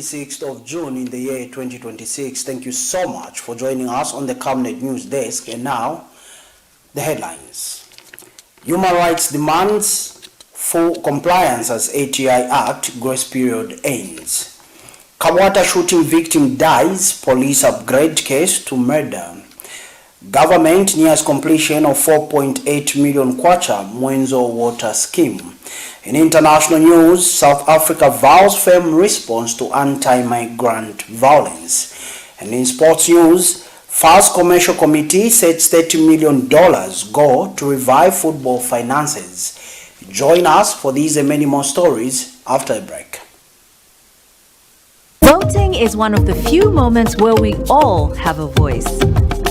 26th of June in the year 2026. Thank you so much for joining us on the Camnet News Desk. And now, the headlines. Human rights demands full compliance as ATI Act grace period ends. KABWATA shooting victim dies, police upgrade case to murder. Government nears completion of 4.8 million kwacha MWENZO water scheme. In international news, South Africa vows firm response to anti-migrant violence. And in sports news, VOWS Commercial Committee sets $30 million goal to revive football finances. Join us for these and many more stories after a break. Voting is one of the few moments where we all have a voice.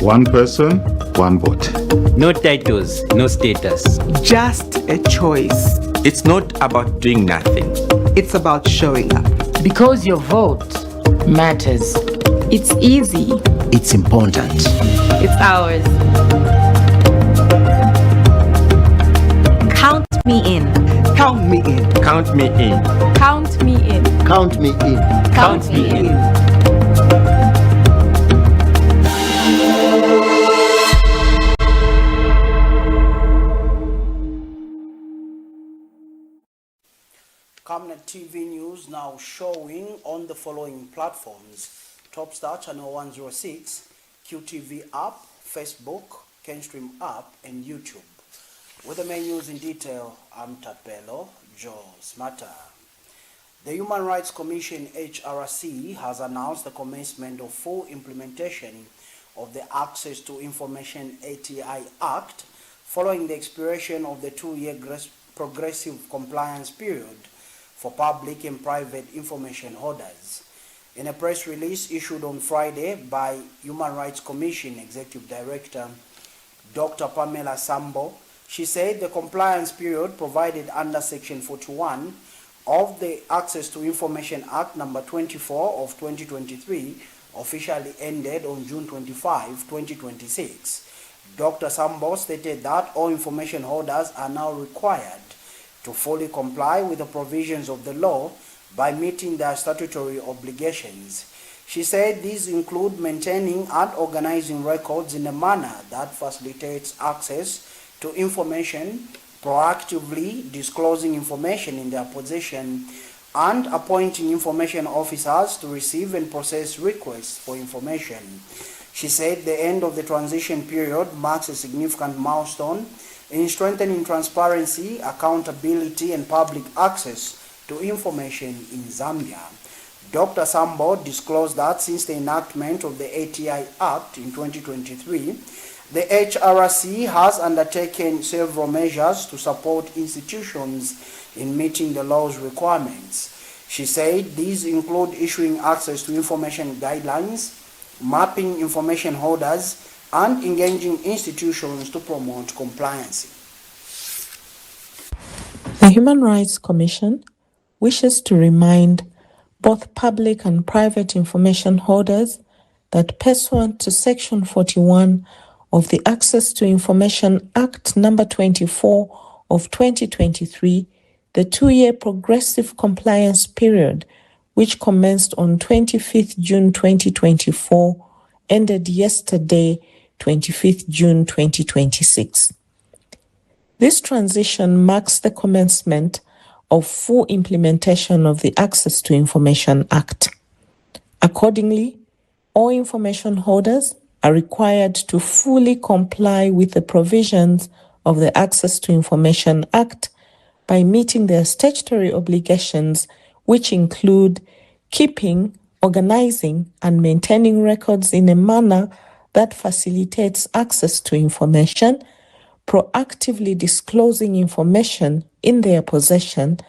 One person, one vote. No titles, no status. Just a choice. It's not about doing nothing. It's about showing up. Because your vote matters. It's easy. It's important. It's ours. Count me in. Count me in. Count me in. Count me in. Count me in. Count me in. Camnet TV News now showing on the following platforms: Topstar Channel 106, QTV app, Facebook, Kenstream app, and YouTube. With the main news in detail, I'm Tapelo Joe Smarter. The Human Rights Commission HRC has announced the commencement of full implementation of the Access to Information ATI Act following the expiration of the 2-year progressive compliance period for public and private information holders. In a press release issued on Friday by Human Rights Commission Executive Director Dr. Pamela Sambo, she said the compliance period provided under Section 41 of the Access to Information Act number 24 of 2023 officially ended on June 25, 2026. Dr. Sambo stated that all information holders are now required to fully comply with the provisions of the law by meeting their statutory obligations. She said these include maintaining and organizing records in a manner that facilitates access to information, proactively disclosing information in their possession, and appointing information officers to receive and process requests for information. She said the end of the transition period marks a significant milestone in strengthening transparency, accountability, and public access to information in Zambia. Dr. Sambo disclosed that since the enactment of the ATI Act in 2023, the HRC has undertaken several measures to support institutions in meeting the law's requirements. She said these include issuing access to information guidelines, mapping information holders, and engaging institutions to promote compliance. The Human Rights Commission wishes to remind both public and private information holders that pursuant to Section 41 of the Access to Information Act number 24 of 2023, the 2-year progressive compliance period, which commenced on 25th June 2024, ended yesterday, 25th June 2026. This transition marks the commencement of full implementation of the Access to Information Act. Accordingly, all information holders are required to fully comply with the provisions of the Access to Information Act by meeting their statutory obligations, which include keeping, organizing, and maintaining records in a manner that facilitates access to information, proactively disclosing information in their possession,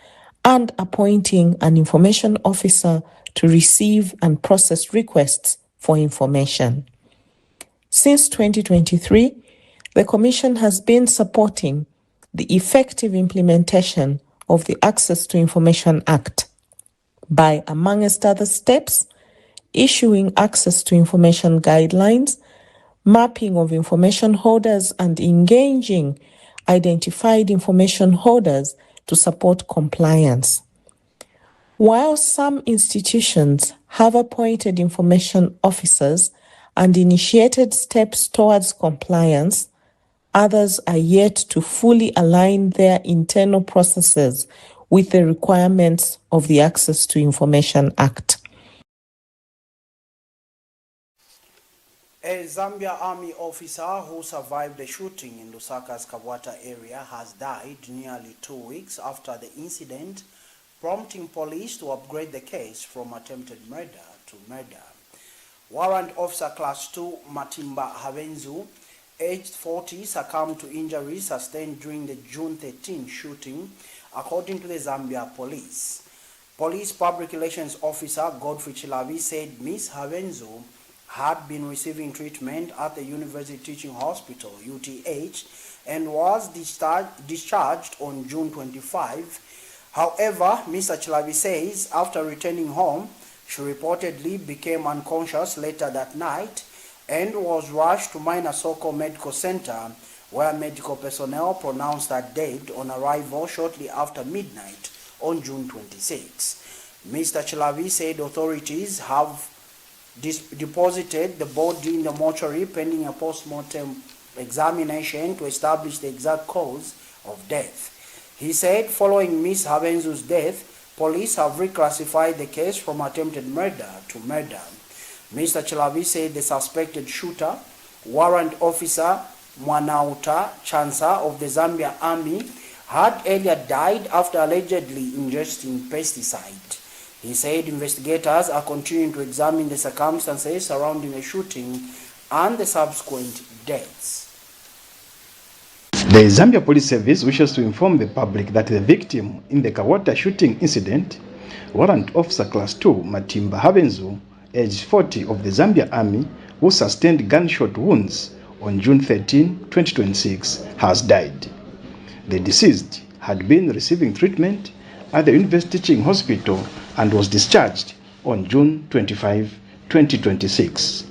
and appointing an information officer to receive and process requests for information. Since 2023, the Commission has been supporting the effective implementation of the Access to Information Act by, amongst other steps, issuing access to information guidelines, mapping of information holders, and engaging identified information holders to support compliance. While some institutions have appointed information officers and initiated steps towards compliance, others are yet to fully align their internal processes with the requirements of the Access to Information Act. A Zambia Army officer who survived the shooting in Lusaka's KABWATA area has died nearly 2 weeks after the incident, prompting police to upgrade the case from attempted murder to murder. Warrant Officer Class 2 MWENZO, aged 40, succumbed to injuries sustained during the June 13 shooting, according to the Zambia Police. Police Public Relations Officer Godfrey Chilavi said Ms. Havenzo had been receiving treatment at the University Teaching Hospital, UTH, and was discharged on June 25. However, Mr. Chilavi says after returning home, she reportedly became unconscious later that night and was rushed to Soko Medical Center, where medical personnel pronounced her dead on arrival shortly after midnight on June 26. Mr. Chilavi said authorities have deposited the body in the mortuary pending a post-mortem examination to establish the exact cause of death. He said following Ms. Havenzo's death, police have reclassified the case from attempted murder to murder. Mr. Chilavi said the suspected shooter, Warrant Officer Mwanauta Chansa of the Zambia Army, had earlier died after allegedly ingesting pesticide. He said investigators are continuing to examine the circumstances surrounding the shooting and the subsequent deaths. The Zambia Police Service wishes to inform the public that the victim in the KABWATA shooting incident, Warrant Officer Class 2 Matimba Havenzu, aged 40 of the Zambia Army, who sustained gunshot wounds on June 13, 2026, has died. The deceased had been receiving treatment at the University Teaching Hospital and was discharged on June 25, 2026.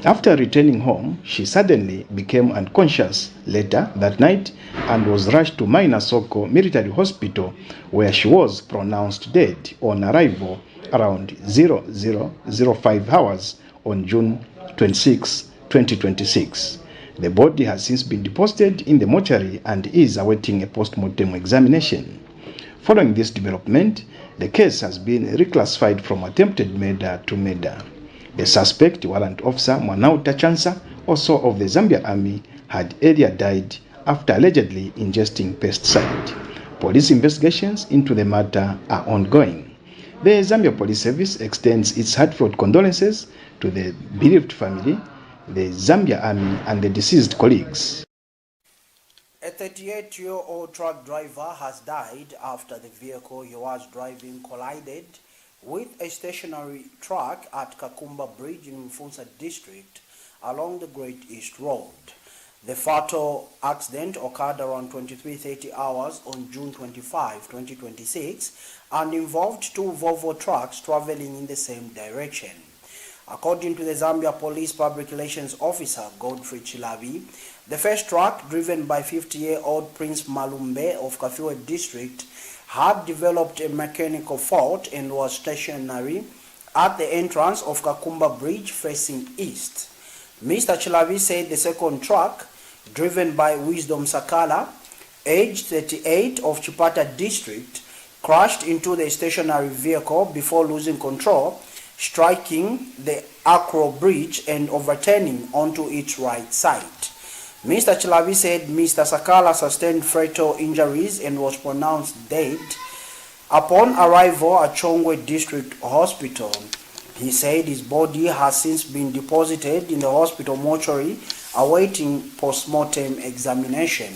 After returning home, she suddenly became unconscious later that night and was rushed to Soko Military Hospital, where she was pronounced dead on arrival around 0005 hours on June 26, 2026. The body has since been deposited in the mortuary and is awaiting a post-mortem examination. Following this development, the case has been reclassified from attempted murder to murder. The suspect, Warrant Officer Mwanauta Chansa, also of the Zambia Army, had earlier died after allegedly ingesting pesticide. Police investigations into the matter are ongoing. The Zambia Police Service extends its heartfelt condolences to the bereaved family, the Zambia Army, and the deceased colleagues. A 38-year-old truck driver has died after the vehicle he was driving collided with a stationary truck at Kakumba Bridge in Mfunza District along the Great East Road. The fatal accident occurred around 23:30 hours on June 25, 2026 and involved two Volvo trucks traveling in the same direction. According to the Zambia Police Public Relations Officer Godfrey Chilavi, the first truck, driven by 50-year-old Prince Malumbe of Kafiwe District, had developed a mechanical fault and was stationary at the entrance of Kakumba Bridge facing east. Mr. Chilavi said the second truck, driven by Wisdom Sakala, aged 38 of Chipata District, crashed into the stationary vehicle before losing control, striking the Acro Bridge and overturning onto its right side. Mr. Chilavi said Mr. Sakala sustained fatal injuries and was pronounced dead upon arrival at Chongwe District Hospital. He said his body has since been deposited in the hospital mortuary awaiting post-mortem examination.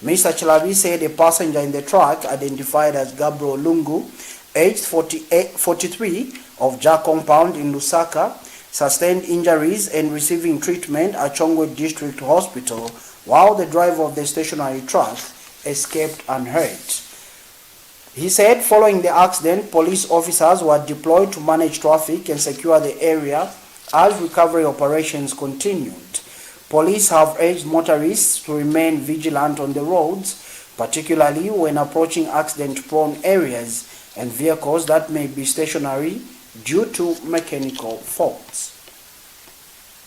Mr. Chilavi said a passenger in the truck, identified as Gabriel Lungu, aged 43 of Ja Compound in Lusaka, sustained injuries and receiving treatment at Chongwe District Hospital, while the driver of the stationary truck escaped unhurt. He said following the accident, police officers were deployed to manage traffic and secure the area as recovery operations continued. Police have urged motorists to remain vigilant on the roads, particularly when approaching accident-prone areas, and vehicles that may be stationary due to mechanical faults.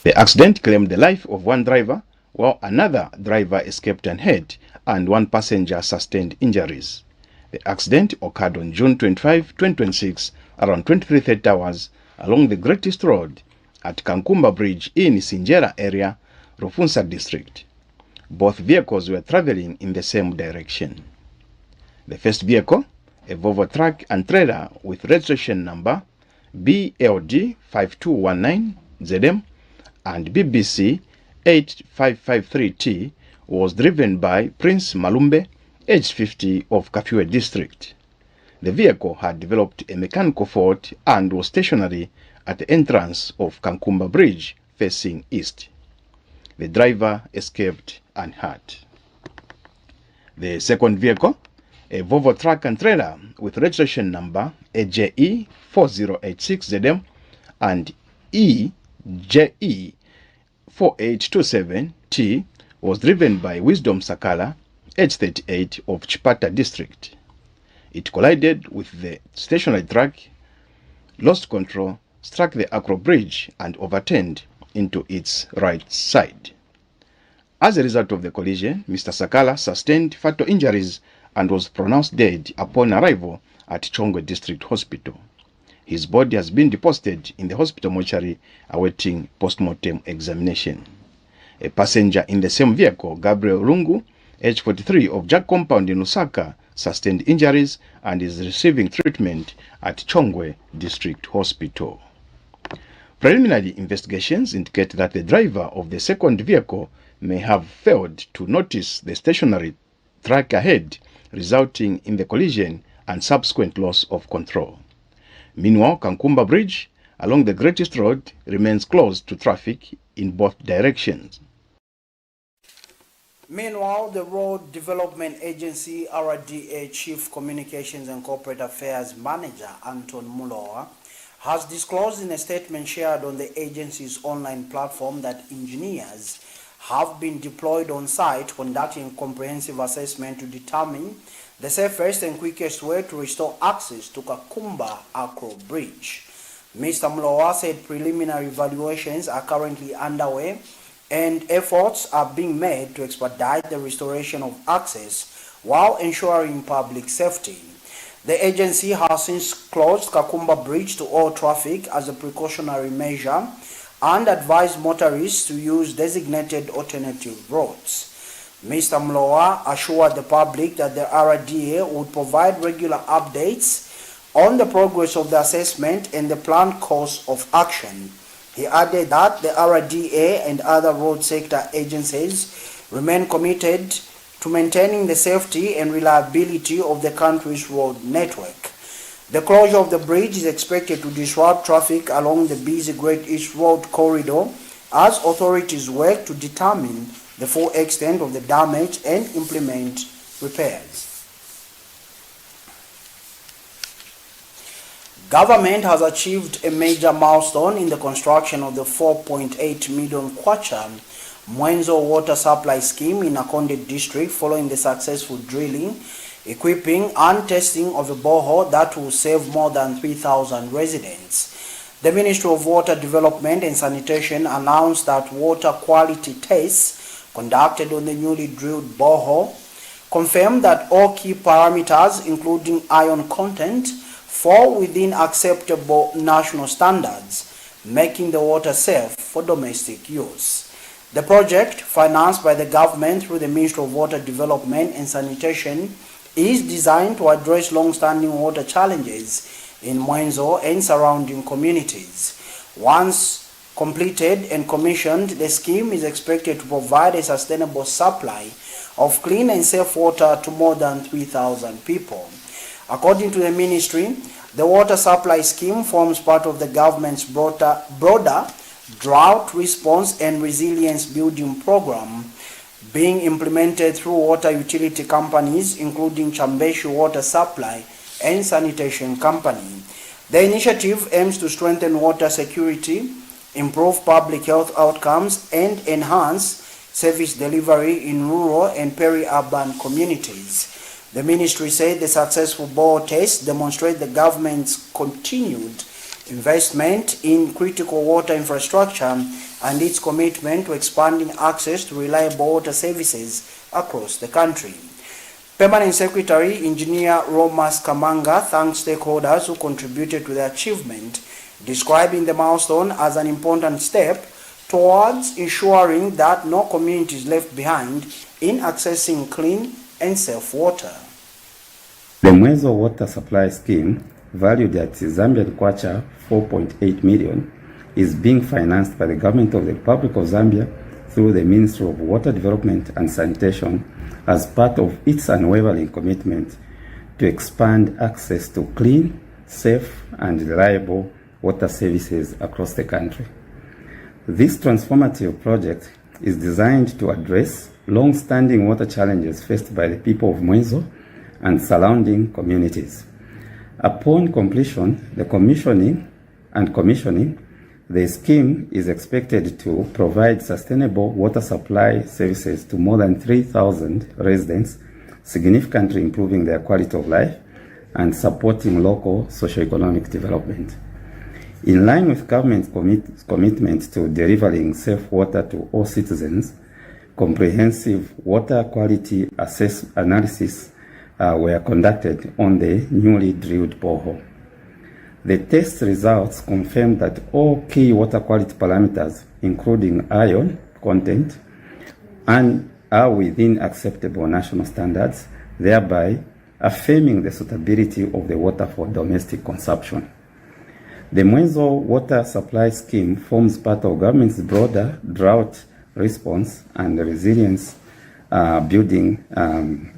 The accident claimed the life of one driver, while another driver escaped unhurt and one passenger sustained injuries. The accident occurred on June 25, 2026, around 23:30 hours along the Great East Road at Kankumba Bridge in Sinjera area, Rufunsa district. Both vehicles were traveling in the same direction. The first vehicle, a Volvo truck and trailer with registration number BLD 5219ZM and BBC 8553T, was driven by Prince Malumbe, aged 50, of Kafue district. The vehicle had developed a mechanical fault and was stationary at the entrance of Kankumba Bridge facing east. The driver escaped unhurt. The second vehicle, a Volvo truck and trailer with registration number AJE 4086ZM and EJE 4827T, was driven by Wisdom Sakala, age 38, of Chipata district. It collided with the stationary truck, lost control, struck the Akro Bridge and overturned into its right side. As a result of the collision, Mr. Sakala sustained fatal injuries and was pronounced dead upon arrival at Chongwe District Hospital. His body has been deposited in the hospital mortuary awaiting post-mortem examination. A passenger in the same vehicle, Gabriel Lungu, age 43, of Jack Compound in Lusaka, sustained injuries and is receiving treatment at Chongwe District Hospital. Preliminary investigations indicate that the driver of the second vehicle may have failed to notice the stationary truck ahead, resulting in the collision and subsequent loss of control. Meanwhile, Kankumba Bridge along the Great East Road remains closed to traffic in both directions. Meanwhile, the Road Development Agency RDA Chief Communications and Corporate Affairs Manager Anton Mulowa has disclosed in a statement shared on the agency's online platform that engineers have been deployed on site conducting comprehensive assessment to determine the safest and quickest way to restore access to Kakumba Akro Bridge. Mr. Mulowa said preliminary evaluations are currently underway and efforts are being made to expedite the restoration of access while ensuring public safety. The agency has since closed Kakumba Bridge to all traffic as a precautionary measure and advised motorists to use designated alternative routes. Mr. Mulowa assured the public that the RDA would provide regular updates on the progress of the assessment and the planned course of action. He added that the RDA and other road sector agencies remain committed to maintaining the safety and reliability of the country's road network. The closure of the bridge is expected to disrupt traffic along the busy Great East Road corridor as authorities work to determine the full extent of the damage and implement repairs. Government has achieved a major milestone in the construction of the 4.8 million kwacha MWENZO water supply scheme in Akonde district following the successful drilling, equipping and testing of a borehole that will save more than 3,000 residents. The Ministry of Water Development and Sanitation announced that water quality tests conducted on the newly drilled borehole confirmed that all key parameters, including iron content, fall within acceptable national standards, making the water safe for domestic use. The project, financed by the government through the Ministry of Water Development and Sanitation, is designed to address long-standing water challenges in MWENZO and surrounding communities. Once completed and commissioned, the scheme is expected to provide a sustainable supply of clean and safe water to more than 3,000 people. According to the ministry, the water supply scheme forms part of the government's broader drought response and resilience building program being implemented through water utility companies, including Chambeshi Water Supply and Sanitation Company. The initiative aims to strengthen water security, improve public health outcomes, and enhance service delivery in rural and peri-urban communities. The ministry said the successful bore tests demonstrate the government's continued investment in critical water infrastructure and its commitment to expanding access to reliable water services across the country. Permanent Secretary Engineer Romas Kamanga thanked stakeholders who contributed to the achievement, describing the milestone as an important step towards ensuring that no community is left behind in accessing clean and safe water. The MWENZO water supply scheme, valued at Zambian kwacha 4.8 million, is being financed by the government of the Republic of Zambia through the Ministry of Water Development and Sanitation as part of its unwavering commitment to expand access to clean, safe, and reliable water services across the country. This transformative project is designed to address long-standing water challenges faced by the people of MWENZO and surrounding communities. Upon completion, the commissioning, the scheme is expected to provide sustainable water supply services to more than 3,000 residents, significantly improving their quality of life and supporting local socio-economic development. In line with government's commitment to delivering safe water to all citizens, comprehensive water quality analysis were conducted on the newly drilled borehole. The test results confirmed that all key water quality parameters, including iron content, are within acceptable national standards, thereby affirming the suitability of the water for domestic consumption. The MWENZO water supply scheme forms part of government's broader drought response and resilience building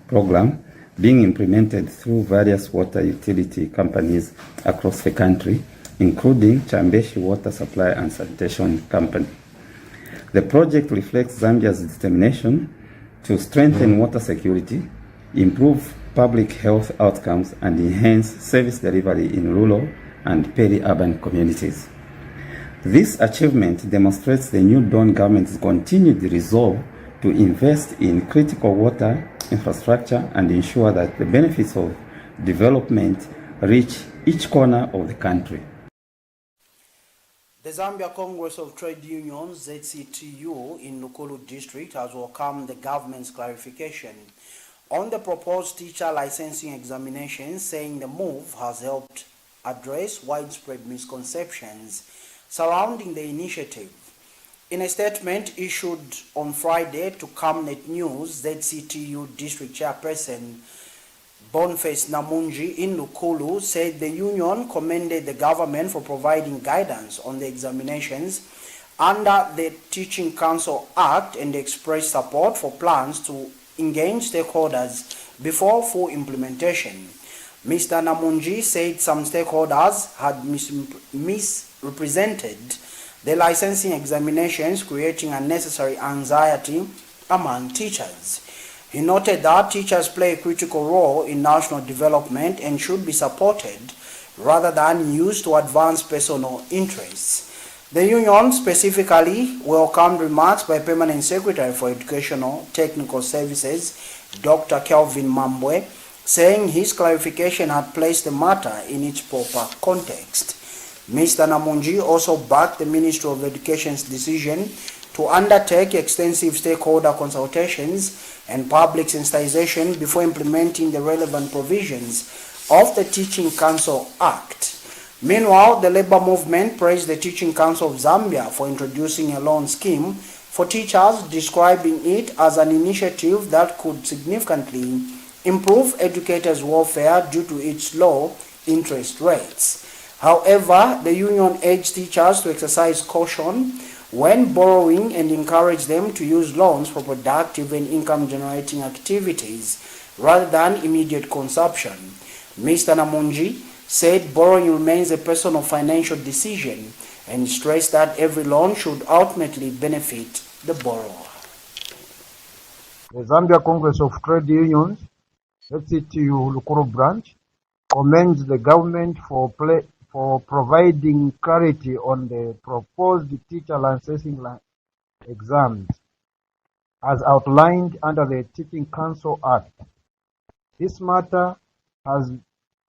program being implemented through various water utility companies across the country, including Chambeshi Water Supply and Sanitation Company. The project reflects Zambia's determination to strengthen water security, improve public health outcomes, and enhance service delivery in rural and peri-urban communities. This achievement demonstrates the New Dawn government's continued resolve to invest in critical water infrastructure and ensure that the benefits of development reach each corner of the country. The Zambia Congress of Trade Unions, ZCTU, in Lukulu District has welcomed the government's clarification on the proposed teacher licensing examinations, saying the move has helped address widespread misconceptions surrounding the initiative. In a statement issued on Friday to Camnet News, ZCTU District Chairperson Boniface Namunji in Lukulu said the union commended the government for providing guidance on the examinations under the Teaching Council Act and expressed support for plans to engage stakeholders before full implementation. Mr. Namunji said some stakeholders had misrepresented the licensing examinations, creating unnecessary anxiety among teachers. He noted that teachers play a critical role in national development and should be supported rather than used to advance personal interests. The union specifically welcomed remarks by Permanent Secretary for Educational Technical Services, Dr. Kelvin Mambwe, saying his clarification had placed the matter in its proper context. Mr. Namunji also backed the Ministry of Education's decision to undertake extensive stakeholder consultations and public sensitization before implementing the relevant provisions of the Teaching Council Act. Meanwhile, the labor movement praised the Teaching Council of Zambia for introducing a loan scheme for teachers, describing it as an initiative that could significantly improve educators' welfare due to its low interest rates. However, the union urged teachers to exercise caution when borrowing and encourage them to use loans for productive and income-generating activities rather than immediate consumption. Mr. Namunji said borrowing remains a personal financial decision and stressed that every loan should ultimately benefit the borrower. The Zambia Congress of Trade Unions, ZCTU Lukuru branch, commends the government for providing clarity on the proposed teacher licensing exams as outlined under the Teaching Council Act. This matter has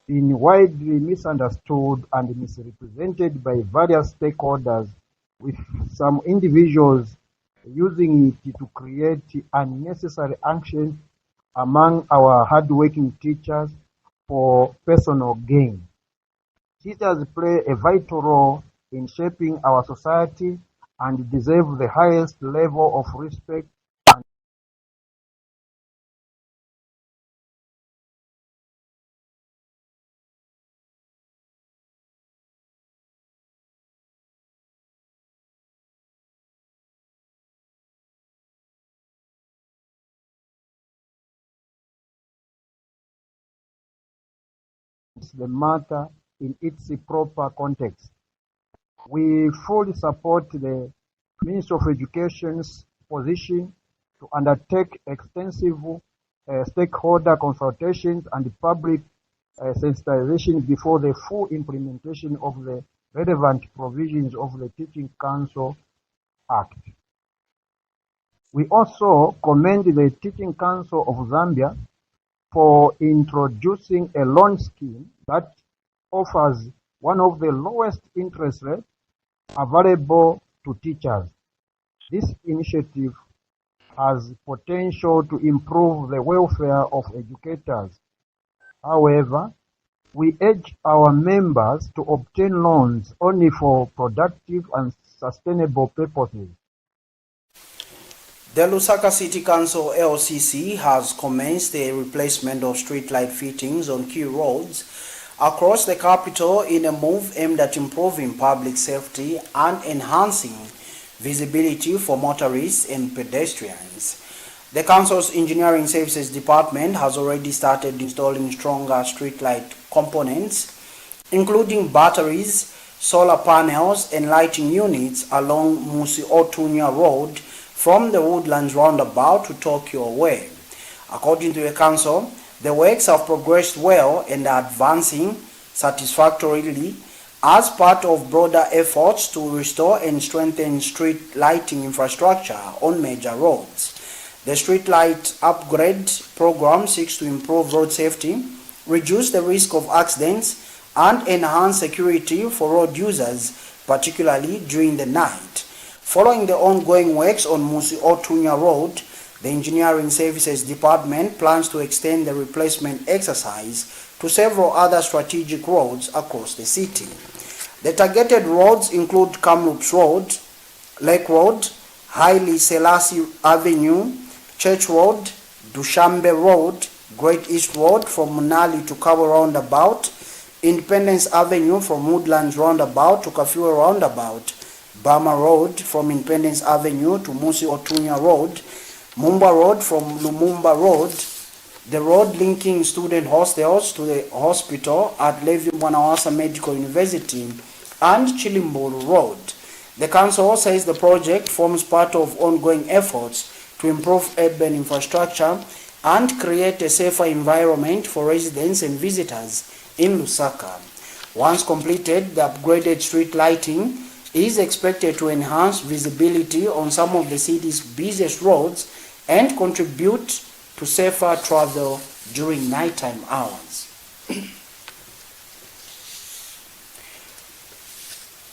been widely misunderstood and misrepresented by various stakeholders, with some individuals using it to create unnecessary anxiety among our hardworking teachers for personal gain. Teachers play a vital role in shaping our society and deserve the highest level of respect and the matter in its proper context. We fully support the Ministry of Education's position to undertake extensive stakeholder consultations and public sensitization before the full implementation of the relevant provisions of the Teaching Council Act. We also commend the Teaching Council of Zambia for introducing a loan scheme that offers one of the lowest interest rates available to teachers. This initiative has potential to improve the welfare of educators. However, we urge our members to obtain loans only for productive and sustainable purposes. The Lusaka City Council LCC has commenced the replacement of streetlight fittings on key roads across the capital in a move aimed at improving public safety and enhancing visibility for motorists and pedestrians. The Council's Engineering Services Department has already started installing stronger streetlight components, including batteries, solar panels, and lighting units along Musi Otunya Road from the Woodlands roundabout to Tokyo Way. According to the Council, the works have progressed well and are advancing satisfactorily as part of broader efforts to restore and strengthen street lighting infrastructure on major roads. The street light upgrade program seeks to improve road safety, reduce the risk of accidents, and enhance security for road users, particularly during the night. Following the ongoing works on Musi Otunya Road, the Engineering Services Department plans to extend the replacement exercise to several other strategic roads across the city. The targeted roads include Kamloops Road, Lake Road, Haile Selassie Avenue, Church Road, Dushanbe Road, Great East Road from Munali to Cabo Roundabout, Independence Avenue from Woodlands Roundabout to Kafue Roundabout, Bama Road from Independence Avenue to Musi Otunya Road, Mumba Road from Lumumba Road, the road linking student hostels to the hospital at Levi Mwanawasa Medical University, and Chilimburu Road. The Council says the project forms part of ongoing efforts to improve urban infrastructure and create a safer environment for residents and visitors in Lusaka. Once completed, the upgraded street lighting is expected to enhance visibility on some of the city's busiest roads and contribute to safer travel during nighttime hours.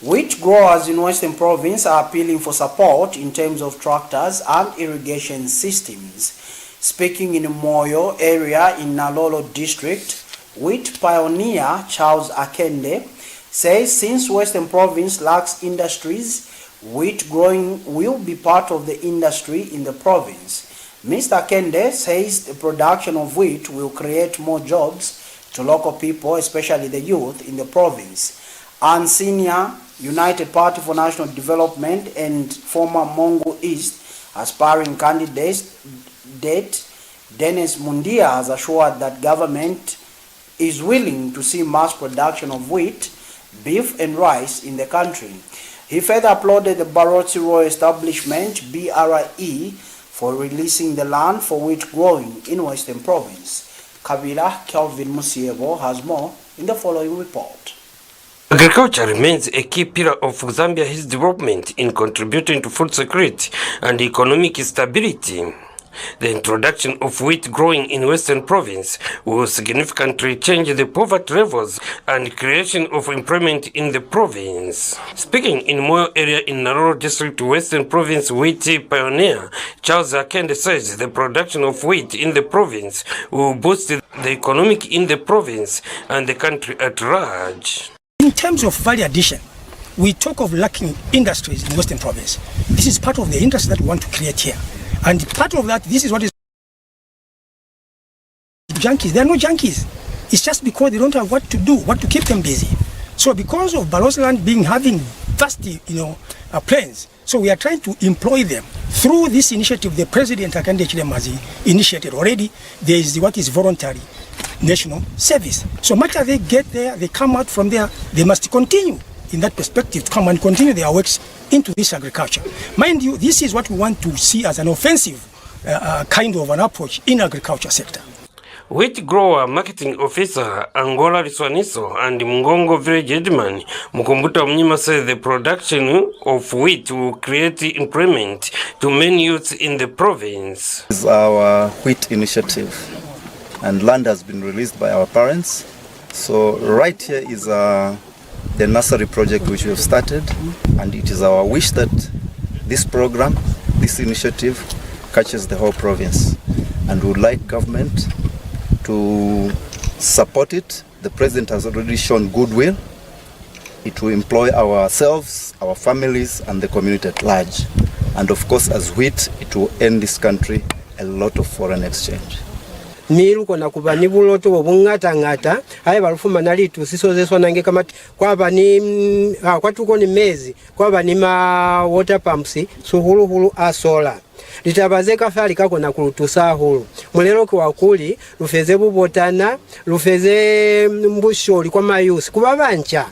Wheat growers in Western Province are appealing for support in terms of tractors and irrigation systems. Speaking in Moyo area in Nalolo district, wheat pioneer Charles Akende says since Western Province lacks industries, wheat growing will be part of the industry in the province. Mr. Akende says the production of wheat will create more jobs to local people, especially the youth in the province. And senior United Party for National Development and former Mongo East aspiring candidate Dennis Mundia has assured that government is willing to see mass production of wheat, beef and rice in the country. He further applauded the Barotsi Royal Establishment, BRE, for releasing the land for wheat growing in Western Province. Kabila Kelvin Musiebo has more in the following report. Agriculture remains a key pillar of Zambia's development in contributing to food security and economic stability. The introduction of wheat growing in Western Province will significantly change the poverty levels and creation of employment in the province. Speaking in Moyo area in Naroro District, Western Province wheat pioneer Charles Akende says the production of wheat in the province will boost the economic in the province and the country at large. In terms of value addition, we talk of lacking industries in Western Province. This is part of the industry that we want to create here. And part of that, this is what is junkies. They are no junkies. It's just because they don't have what to do, what to keep them busy. So because of Balozi land having vast, plains, so we are trying to employ them through this initiative. The President Akande Chilema has initiated already. There is what is voluntary national service. So much as they get there, they come out from there, they must continue in that perspective to come and continue their works into this agriculture. Mind you, this is what we want to see as an offensive kind of an approach in agriculture sector. Wheat grower marketing officer Angola Liswaniso and Mungongo village headman Mukumbuta Mnyima says the production of wheat will create employment to many youths in the province. This is our wheat initiative, and land has been released by our parents. So right here is the nursery project which we have started, and it is our wish that this program, this initiative catches the whole province, and we would like government to support it. The president has already shown goodwill. It will employ ourselves, our families, and the community at large. And of course, as wheat, it will earn this country a lot of foreign exchange. Miruko na kubani buloto wabungata ngata haya barufuma nali tusisozeswa nange kama kwaba ni kwatuko ni mezi kwaba ni ma water pumps suhulu asola litabazeka fali kako na kulutusa hulu mulero kwa kuli lufeze bubotana lufeze mbusholi kwa mayusi kubabancha.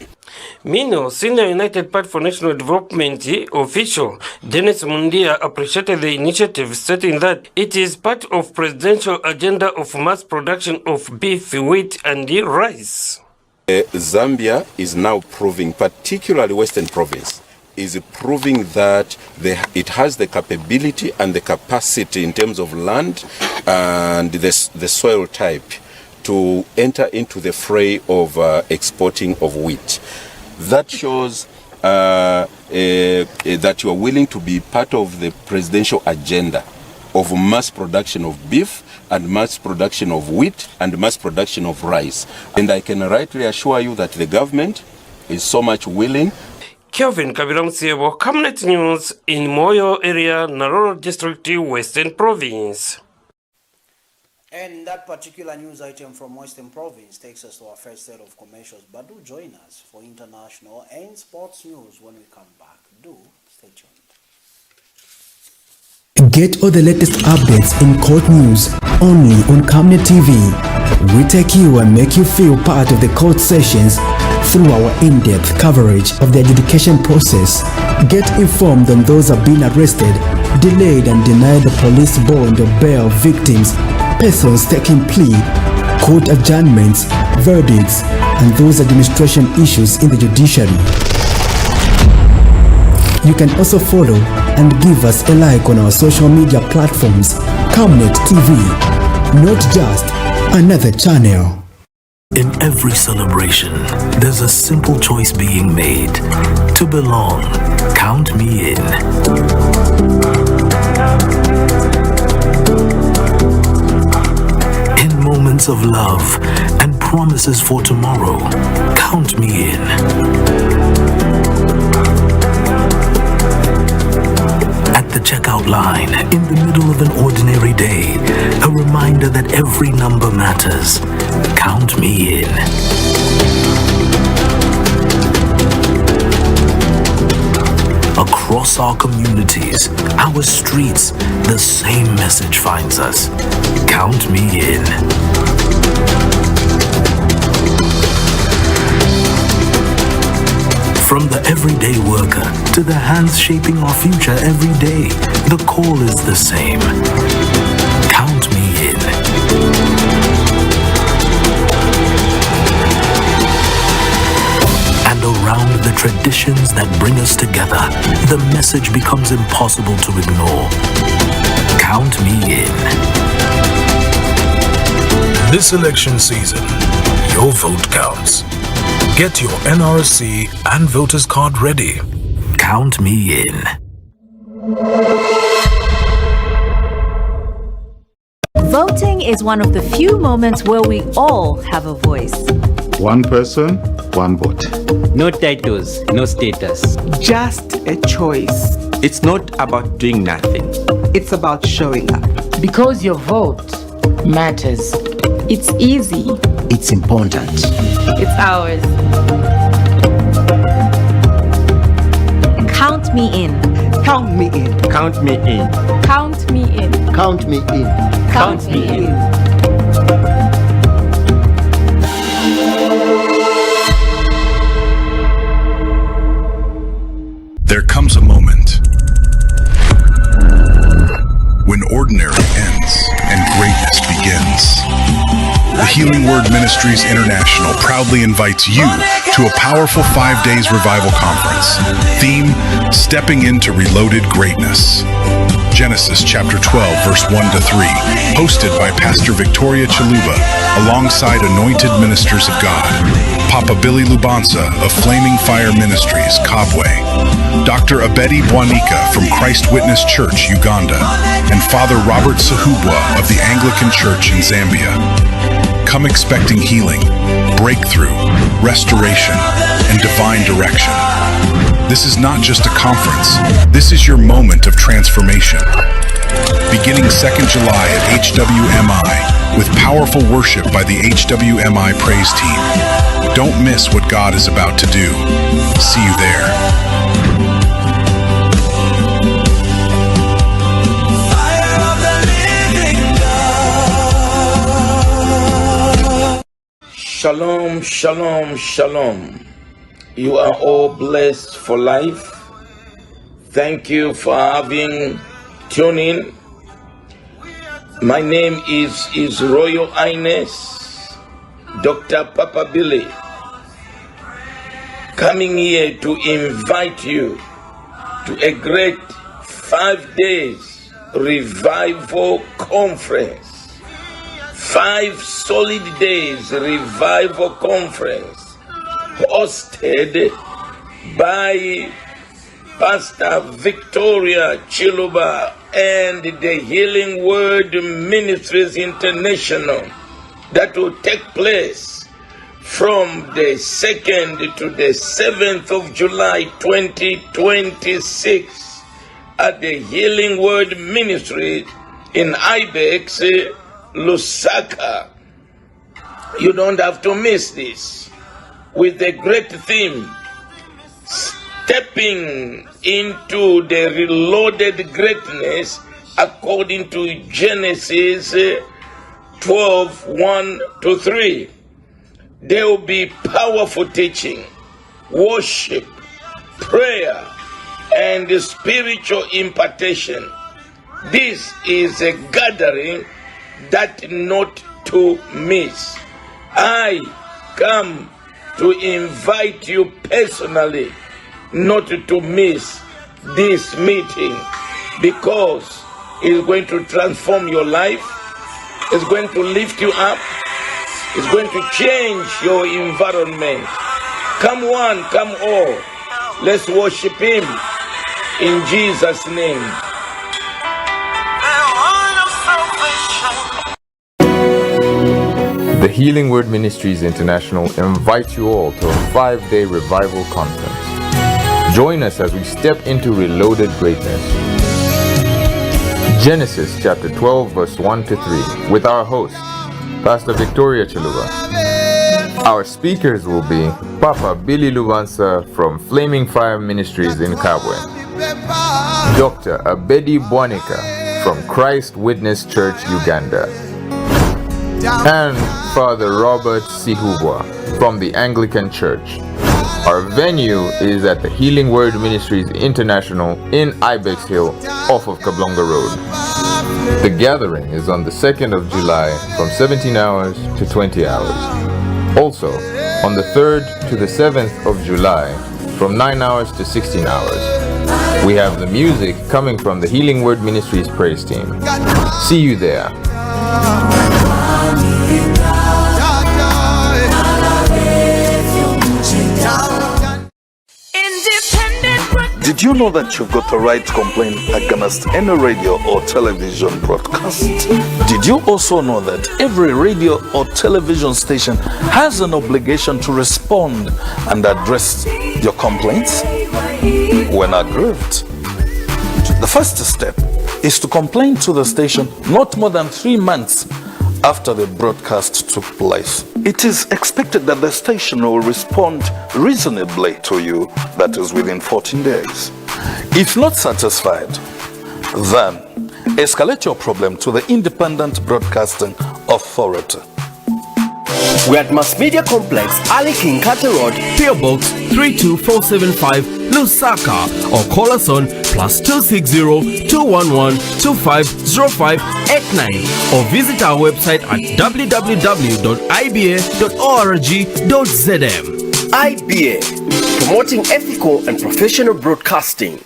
Meanwhile, Senior United Party for National Development official Dennis Mundia appreciated the initiative, stating that it is part of presidential agenda of mass production of beef, wheat, and rice. Zambia is now proving, particularly Western Province, is proving that it has the capability and the capacity in terms of land and the soil type to enter into the fray of exporting of wheat. That shows that you are willing to be part of the presidential agenda of mass production of beef and mass production of wheat and mass production of rice. And I can rightly assure you that the government is so much willing. Kelvin Kabiramsiebo, Camnet News in Moyo area, Naroro District, Western Province. And that particular news item from Western Province takes us to our first set of commercials. But do join us for international and sports news when we come back. Do stay tuned. Get all the latest updates in court news only on Camnet TV. We take you and make you feel part of the court sessions through our in-depth coverage of the adjudication process. Get informed on those who have been arrested, delayed and denied the police bond or bail victims, persons taking plea, court adjournments, verdicts, and those administration issues in the judiciary. You can also follow and give us a like on our social media platforms, Camnet TV, not just another channel. In every celebration, there's a simple choice being made. To belong, count me in. In moments of love and promises for tomorrow, count me in. At the checkout line, in the middle of an ordinary day, a reminder that every number matters. Count me in. Across our communities, our streets, the same message finds us. Count me in. From the everyday worker to the hands shaping our future every day, the call is the same. Count me in. And around the traditions that bring us together, the message becomes impossible to ignore. Count me in. This election season, your vote counts. Get your NRC and voters card ready. Count me in. Voting is one of the few moments where we all have a voice. One person, one vote. No titles, no status. Just a choice. It's not about doing nothing. It's about showing up. Because your vote matters. It's easy. It's important. It's ours. Count me in. Count me in. Count me in. Count me in. Count me in. Count me in. There comes a moment when ordinary ends and greatness begins. The Healing Word Ministries International proudly invites you to a powerful 5 days revival conference. Theme, Stepping into Reloaded Greatness. Genesis chapter 12, verse 1 to 3, hosted by Pastor Victoria Chaluba, alongside anointed ministers of God, Papa Billy Lubanza of Flaming Fire Ministries, Kabwe, Dr. Abedi Bwanika from Christ Witness Church, Uganda, and Father Robert Sahubwa of the Anglican Church in Zambia. Come expecting healing, breakthrough, restoration, and divine direction. This is not just a conference. This is your moment of transformation. Beginning 2nd July at HWMI with powerful worship by the HWMI praise team. Don't miss what God is about to do. See you there. Shalom, shalom, shalom. You are all blessed for life. Thank you for having tuned in. My name is His Royal Highness Dr. Papa Billy, coming here to invite you to a great 5 days revival conference. 5 solid days revival conference hosted by Pastor Victoria Chiluba and the Healing Word Ministries International, that will take place from the 2nd to the 7th of July 2026 at the Healing Word Ministry in Ibex, Lusaka. You don't have to miss this, with a great theme, stepping into the reloaded greatness according to Genesis 12, 1 to 3. There will be powerful teaching, worship, prayer, and spiritual impartation. This is a gathering that not to miss. I come to invite you personally not to miss this meeting, because it's going to transform your life, it's going to lift you up, it's going to change your environment. Come one, come all, let's worship Him in Jesus' name. The Healing Word Ministries International invites you all to a 5-day revival conference. Join us as we step into reloaded greatness. Genesis chapter 12 verse 1 to 3 with our host, Pastor Victoria Chaluba. Our speakers will be Papa Billy Lubanza from Flaming Fire Ministries in Kabwe, Dr. Abedi Bwanika from Christ Witness Church, Uganda, and Father Robert Sihubwa from the Anglican Church. Our venue is at the Healing Word Ministries International in Ibex Hill off of Kablonga Road. The gathering is on the 2nd of July from 17 hours to 20 hours. Also, on the 3rd to the 7th of July from 9 hours to 16 hours. We have the music coming from the Healing Word Ministries praise team. See you there. Did you know that you've got the right to complain against any radio or television broadcast? Did you also know that every radio or television station has an obligation to respond and address your complaints when aggrieved? The first step is to complain to the station not more than 3 months after the broadcast took place. It is expected that the station will respond reasonably to you, that is within 14 days. If not satisfied, then escalate your problem to the Independent Broadcasting Authority. We're at Mass Media Complex, Ali King Carter Road, PO Box 32475, Lusaka, or call us on +260 211 250589 or visit our website at www.iba.org.zm. IBA, promoting ethical and professional broadcasting.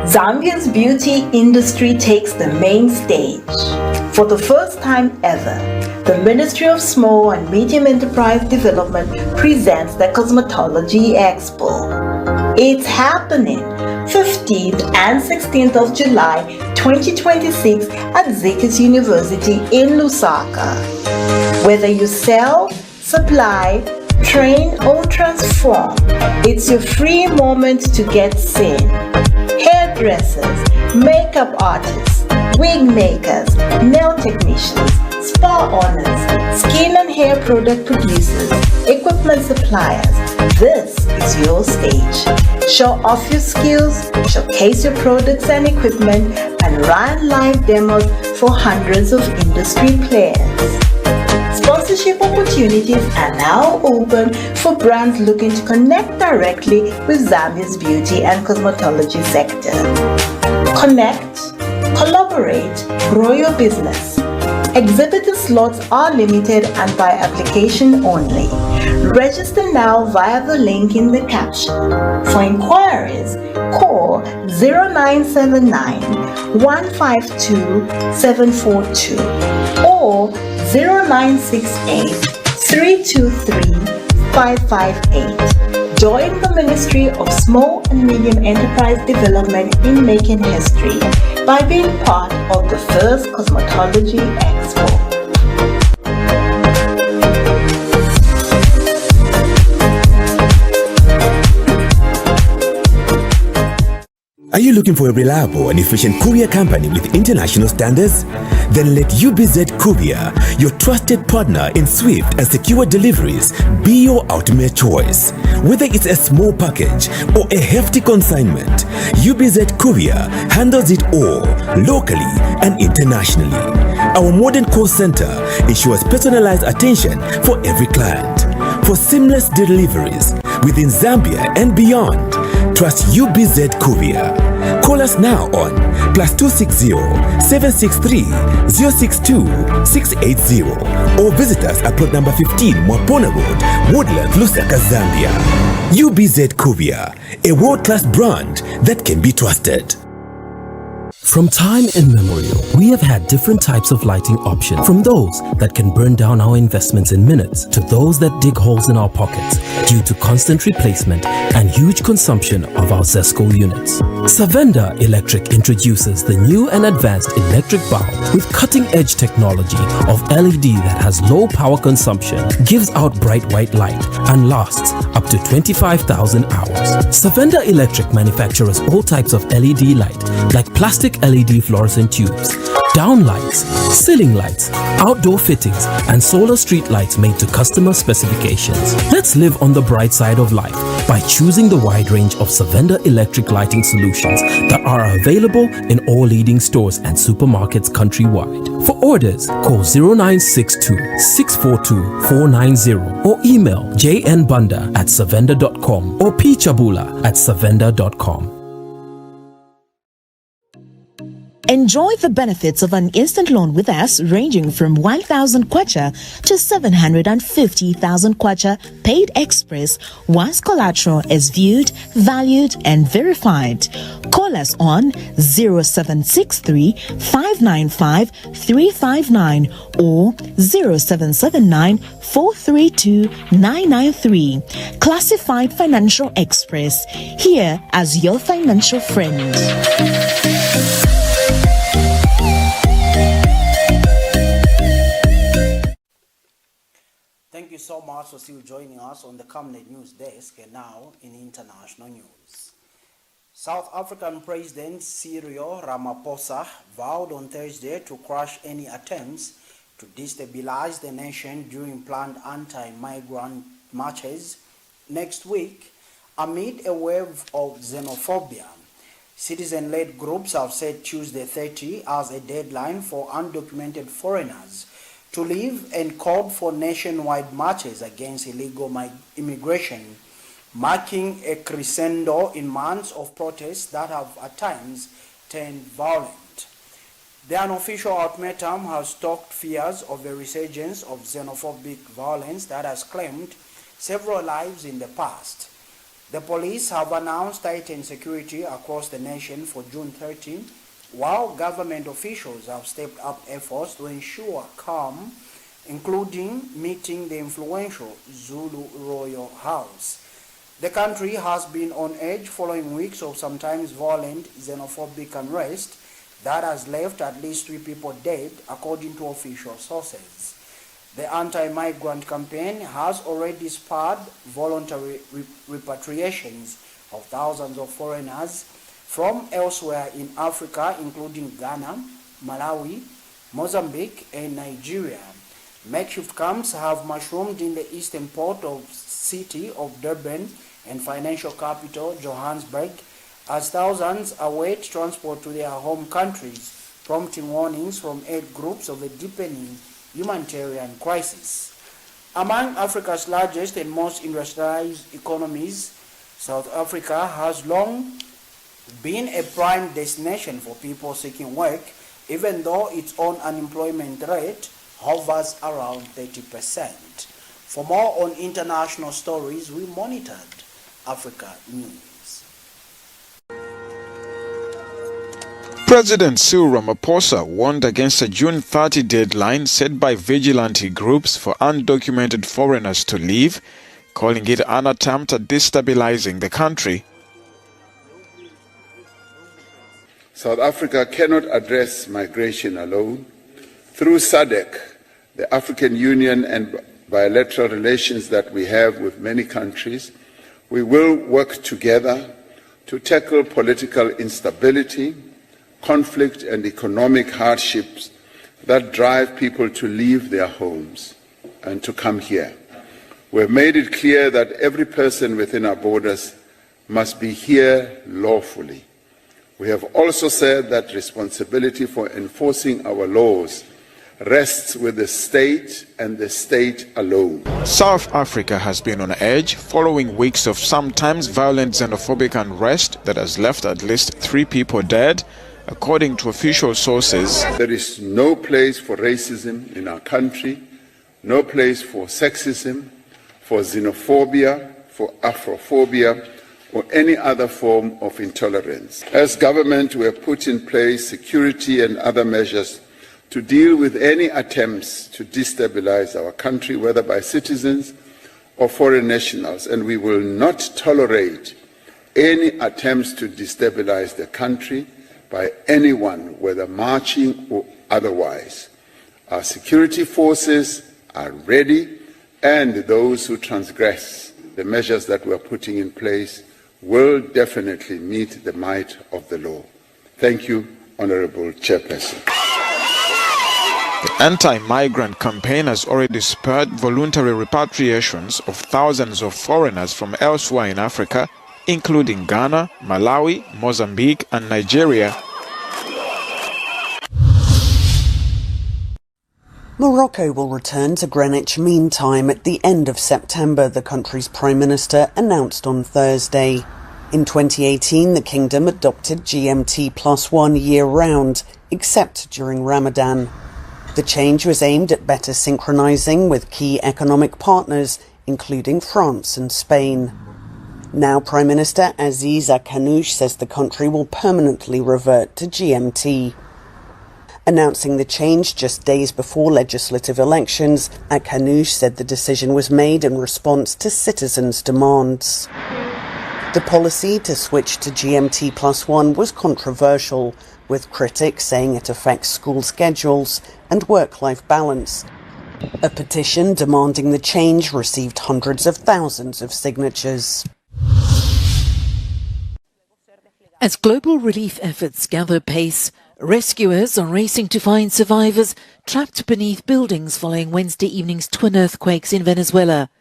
Zambia's beauty industry takes the main stage. For the first time ever, the Ministry of Small and Medium Enterprise Development presents the Cosmetology Expo. It's happening 15th and 16th of July 2026 at Zekis University in Lusaka. Whether you sell, supply, train or transform, it's your free moment to get seen. Hairdressers, makeup artists, wig makers, nail technicians, spa owners, skin and hair product producers, equipment suppliers, this is your stage. Show off your skills, showcase your products and equipment, and run live demos for hundreds of industry players. Sponsorship opportunities are now open for brands looking to connect directly with Zambia's beauty and cosmetology sector. Connect, collaborate, grow your business. Exhibitor slots are limited and by application only. Register now via the link in the caption. For inquiries, call 0979 152 742 or 0968 323 558. Join the Ministry of Small and Medium Enterprise Development in making history by being part of the first Cosmetology Expo. Are you looking for a reliable and efficient courier company with international standards? Then let UBZ Courier, your trusted partner in swift and secure deliveries, be your ultimate choice. Whether it's a small package or a hefty consignment, UBZ Courier handles it all, locally and internationally. Our modern call center ensures personalized attention for every client. For seamless deliveries within Zambia and beyond, trust UBZ Courier. Call us now on +260 763 062 680 or visit us at plot number 15 Mwapona Road, Woodland, Lusaka, Zambia. UBZ Courier, a world-class brand that can be trusted. From time immemorial, we have had different types of lighting options, from those that can burn down our investments in minutes to those that dig holes in our pockets due to constant replacement and huge consumption of our Zesco units. Savenda Electric introduces the new and advanced electric bulb with cutting-edge technology of LED that has low power consumption, gives out bright white light, and lasts up to 25,000 hours. Savenda Electric manufactures all types of LED light, like plastic LED fluorescent tubes, down lights, ceiling lights, outdoor fittings, and solar street lights made to customer specifications. Let's live on the bright side of life by choosing the wide range of Savenda electric lighting solutions that are available in all leading stores and supermarkets countrywide. For orders, call 0962 642 490 or email jnbunda@savenda.com or pchabula@savenda.com. Enjoy the benefits of an instant loan with us ranging from 1,000 kwacha to 750,000 kwacha paid express once collateral is viewed, valued and verified. Call us on 0763 595 359 or 0779 432 993. Classified Financial Express, here as your financial friend. Thank you so much for still joining us on the Camnet News Desk. And now in international news. South African President Cyril Ramaphosa vowed on Thursday to crush any attempts to destabilize the nation during planned anti-migrant marches next week amid a wave of xenophobia. Citizen-led groups have set Tuesday 30 as a deadline for undocumented foreigners to leave and called for nationwide marches against illegal immigration, marking a crescendo in months of protests that have at times turned violent. The unofficial ultimatum has stoked fears of a resurgence of xenophobic violence that has claimed several lives in the past. The police have announced tightened security across the nation for June 13, while government officials have stepped up efforts to ensure calm, including meeting the influential Zulu royal house. The country has been on edge following weeks of sometimes violent xenophobic unrest that has left at least 3 people dead, according to official sources. The anti-migrant campaign has already spurred voluntary repatriations of thousands of foreigners from elsewhere in Africa, including Ghana, Malawi, Mozambique, and Nigeria. Makeshift camps have mushroomed in the eastern port of city of Durban and financial capital Johannesburg as thousands await transport to their home countries, prompting warnings from aid groups of a deepening humanitarian crisis. Among Africa's largest and most industrialized economies, South Africa has long been a prime destination for people seeking work, even though its own unemployment rate hovers around 30%. For more on international stories, we monitored Africa News. President Cyril Ramaphosa warned against a June 30 deadline set by vigilante groups for undocumented foreigners to leave, calling it an attempt at destabilizing the country. South Africa cannot address migration alone. Through SADC, the African Union, and bilateral relations that we have with many countries, we will work together to tackle political instability, conflict, and economic hardships that drive people to leave their homes and to come here. We have made it clear that every person within our borders must be here lawfully. We have also said that responsibility for enforcing our laws rests with the state and the state alone. South Africa has been on edge following weeks of sometimes violent xenophobic unrest that has left at least 3 people dead, according to official sources. There is no place for racism in our country, no place for sexism, for xenophobia, for Afrophobia, or any other form of intolerance. As government, we have put in place security and other measures to deal with any attempts to destabilize our country, whether by citizens or foreign nationals, and we will not tolerate any attempts to destabilize the country by anyone, whether marching or otherwise. Our security forces are ready, and those who transgress the measures that we are putting in place will definitely meet the might of the law. Thank you, Honorable Chairperson. The anti-migrant campaign has already spurred voluntary repatriations of thousands of foreigners from elsewhere in Africa, including Ghana, Malawi, Mozambique, and Nigeria. Morocco will return to Greenwich Mean Time at the end of September, the country's Prime Minister announced on Thursday. In 2018, the kingdom adopted GMT +1 year-round, except during Ramadan. The change was aimed at better synchronizing with key economic partners, including France and Spain. Now Prime Minister Aziza Kanouche says the country will permanently revert to GMT. Announcing the change just days before legislative elections, Kanouche said the decision was made in response to citizens' demands. The policy to switch to GMT +1 was controversial, with critics saying it affects school schedules and work-life balance. A petition demanding the change received hundreds of thousands of signatures. As global relief efforts gather pace, rescuers are racing to find survivors trapped beneath buildings following Wednesday evening's twin earthquakes in Venezuela.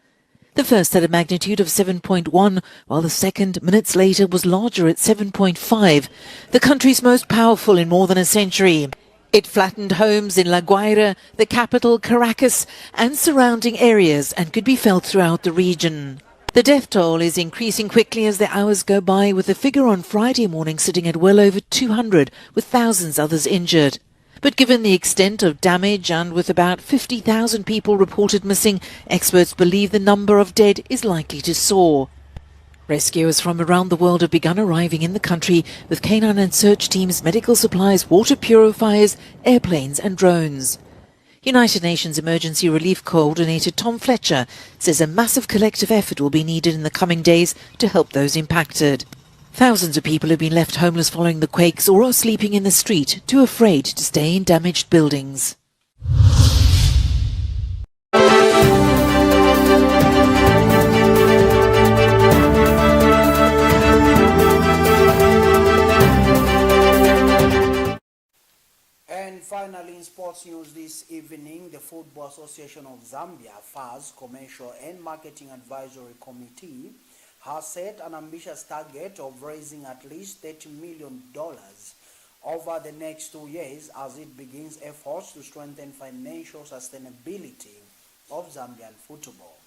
The first had a magnitude of 7.1, while the second, minutes later, was larger at 7.5, the country's most powerful in more than a century. It flattened homes in La Guaira, the capital Caracas, and surrounding areas, and could be felt throughout the region. The death toll is increasing quickly as the hours go by, with the figure on Friday morning sitting at well over 200, with thousands others injured. But given the extent of damage and with about 50,000 people reported missing, experts believe the number of dead is likely to soar. Rescuers from around the world have begun arriving in the country with canine and search teams, medical supplies, water purifiers, airplanes and drones. United Nations Emergency Relief Coordinator Tom Fletcher says a massive collective effort will be needed in the coming days to help those impacted. Thousands of people have been left homeless following the quakes or are sleeping in the street, too afraid to stay in damaged buildings. And finally, in sports news this evening, the Football Association of Zambia, VOWS, Commercial and Marketing Advisory Committee, has set an ambitious target of raising at least $30 million over the next 2 years as it begins efforts to strengthen financial sustainability of Zambian football.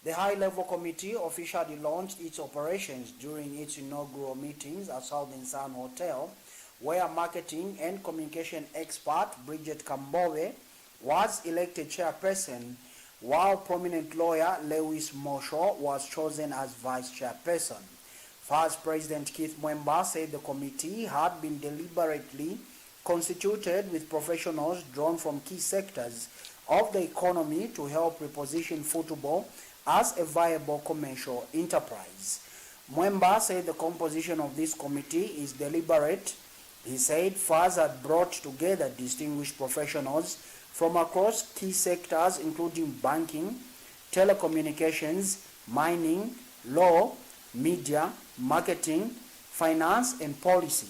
The high-level committee officially launched its operations during its inaugural meetings at Southern Sun Hotel, where marketing and communication expert Bridget Kambowe was elected chairperson, while prominent lawyer Lewis Mosho was chosen as vice chairperson. Vice President Keith Mwemba said the committee had been deliberately constituted with professionals drawn from key sectors of the economy to help reposition football as a viable commercial enterprise. Mwemba said the composition of this committee is deliberate. He said VOWS had brought together distinguished professionals from across key sectors including banking, telecommunications, mining, law, media, marketing, finance and policy.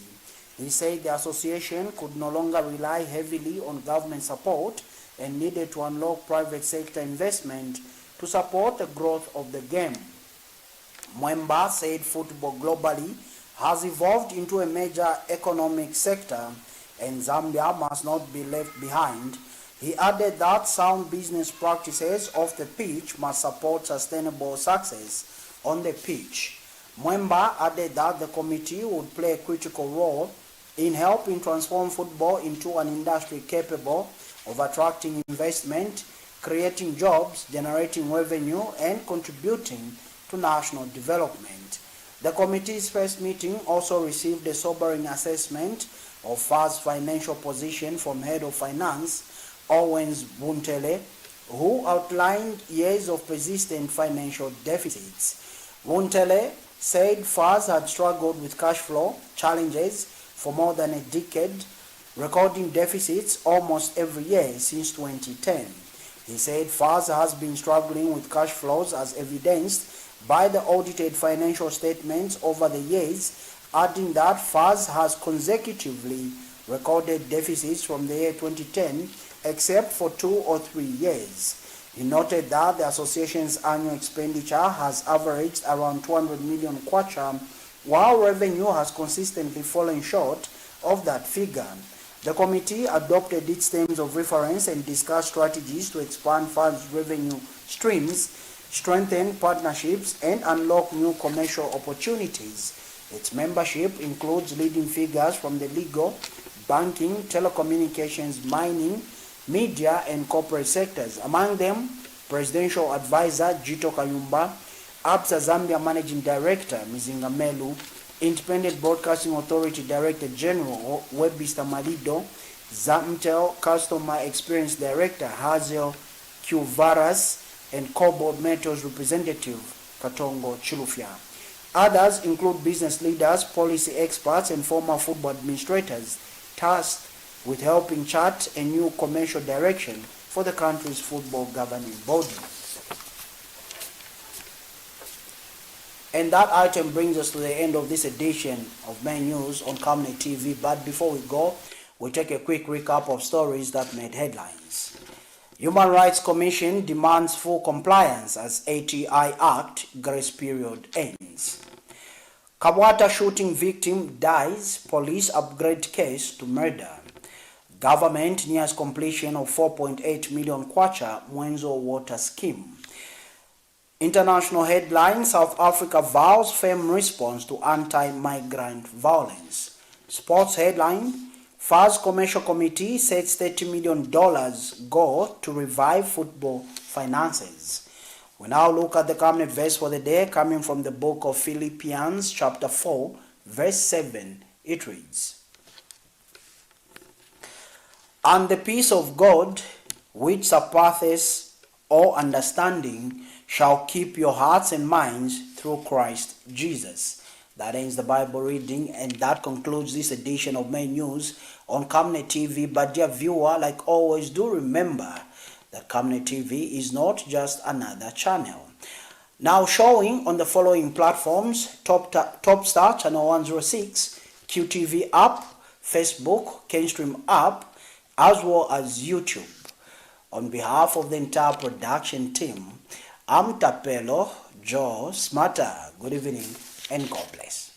He said the association could no longer rely heavily on government support and needed to unlock private sector investment to support the growth of the game. Mwemba said football globally has evolved into a major economic sector and Zambia must not be left behind. He added that sound business practices off the pitch must support sustainable success on the pitch. Mwemba added that the committee would play a critical role in helping transform football into an industry capable of attracting investment, creating jobs, generating revenue, and contributing to national development. The committee's first meeting also received a sobering assessment of VOWS' financial position from Head of Finance, Owens Buntele, who outlined years of persistent financial deficits. Buntele said VOWS had struggled with cash flow challenges for more than a decade, recording deficits almost every year since 2010. He said VOWS has been struggling with cash flows as evidenced by the audited financial statements over the years, adding that VOWS has consecutively recorded deficits from the year 2010 except for 2 or 3 years. He noted that the association's annual expenditure has averaged around 200 million kwacha, while revenue has consistently fallen short of that figure. The committee adopted its terms of reference and discussed strategies to expand VOWS revenue streams, strengthen partnerships, and unlock new commercial opportunities. Its membership includes leading figures from the legal, banking, telecommunications, mining, media, and corporate sectors. Among them, Presidential Advisor Jito Kayumba, ABSA Zambia Managing Director Mzinga Melu, Independent Broadcasting Authority Director General Webista Malido, Zamtel Customer Experience Director Hazel Cuvaras, and Cobalt Metals Representative Katongo Chilufya. Others include business leaders, policy experts, and former football administrators tasked with helping chart a new commercial direction for the country's football governing body. And that item brings us to the end of this edition of Main News on Camnet TV. But before we go, we'll take a quick recap of stories that made headlines. Human Rights Commission demands full compliance as ATI Act grace period ends. KABWATA shooting victim dies, police upgrade case to murder. Government nears completion of 4.8 million kwacha MWENZO water scheme. International headline: South Africa vows firm response to anti-migrant violence. Sports headline: FAS Commercial Committee sets $30 million goal to revive football finances. We now look at the Camnet verse for the day, coming from the book of Philippians chapter 4 verse 7. It reads, "And the peace of God, which surpasseth all understanding, shall keep your hearts and minds through Christ Jesus." That ends the Bible reading, and that concludes this edition of Main News on Camnet TV. But dear viewer, like always, do remember that Camnet TV is not just another channel. Now showing on the following platforms: Top Star Channel 106, QTV app, Facebook, Kenstream app, as well as YouTube. On behalf of the entire production team, I'm Tapelo Joe Smarter. Good evening and God bless.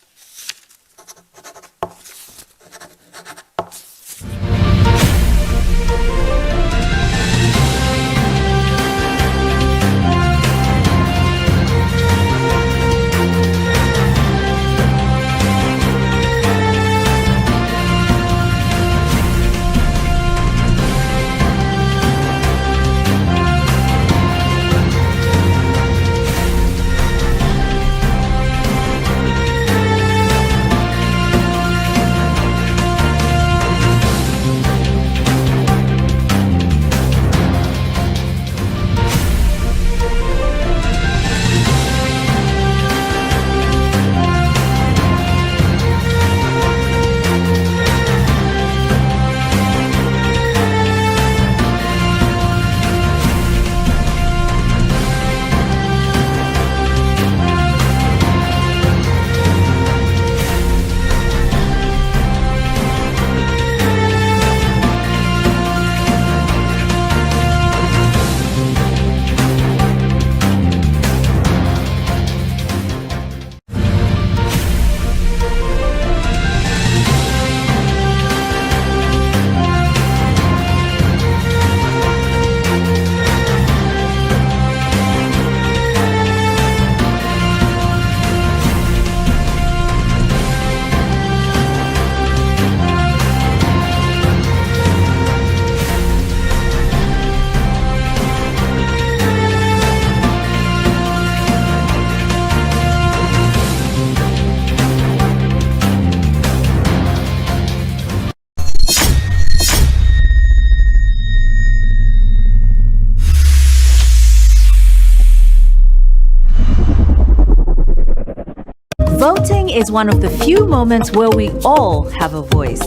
Voting is one of the few moments where we all have a voice.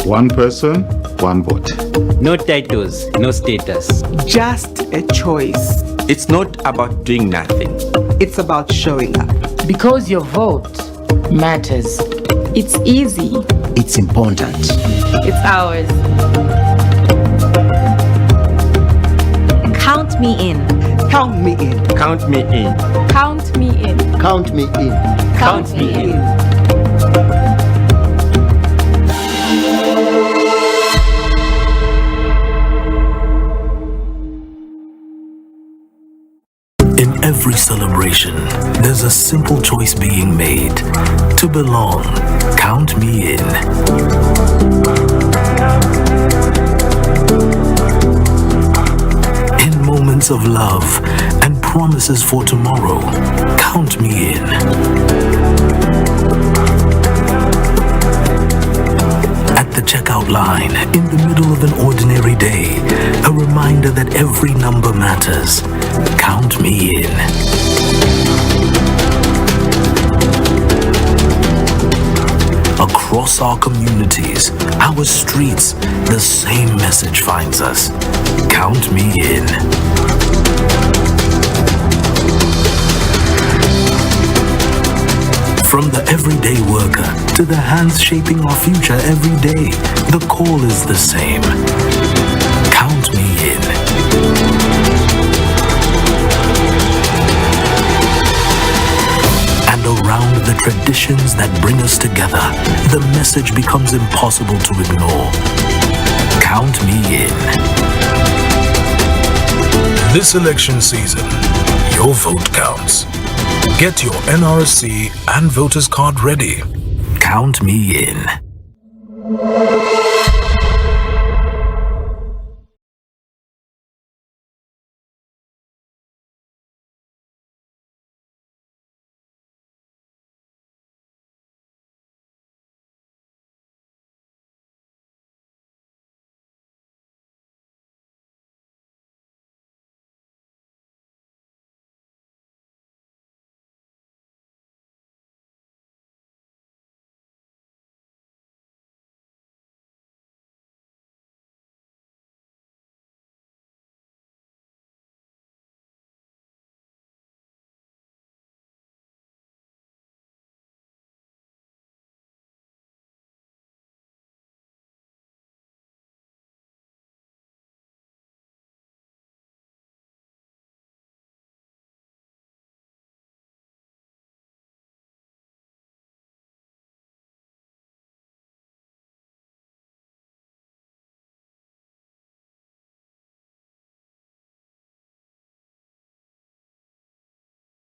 One person, one vote. No titles, no status. Just a choice. It's not about doing nothing. It's about showing up. Because your vote matters. It's easy. It's important. It's ours. Count me in. Count me in. Count me in. Count me in. Count me in. Count me in. In every celebration, there's there's a simple choice being made. To belong. Count me in. In moments of love and promises for tomorrow, count me in. At the checkout line, in the middle of an ordinary day, a reminder that every number matters. Count me in. Across our communities, our streets, the same message finds us. Count me in. From the everyday worker to the hands shaping our future every day, the call is the same. Count me in. And around the traditions that bring us together, the message becomes impossible to ignore. Count me in. This election season, your vote counts. Get your NRC and voters card ready. Count me in.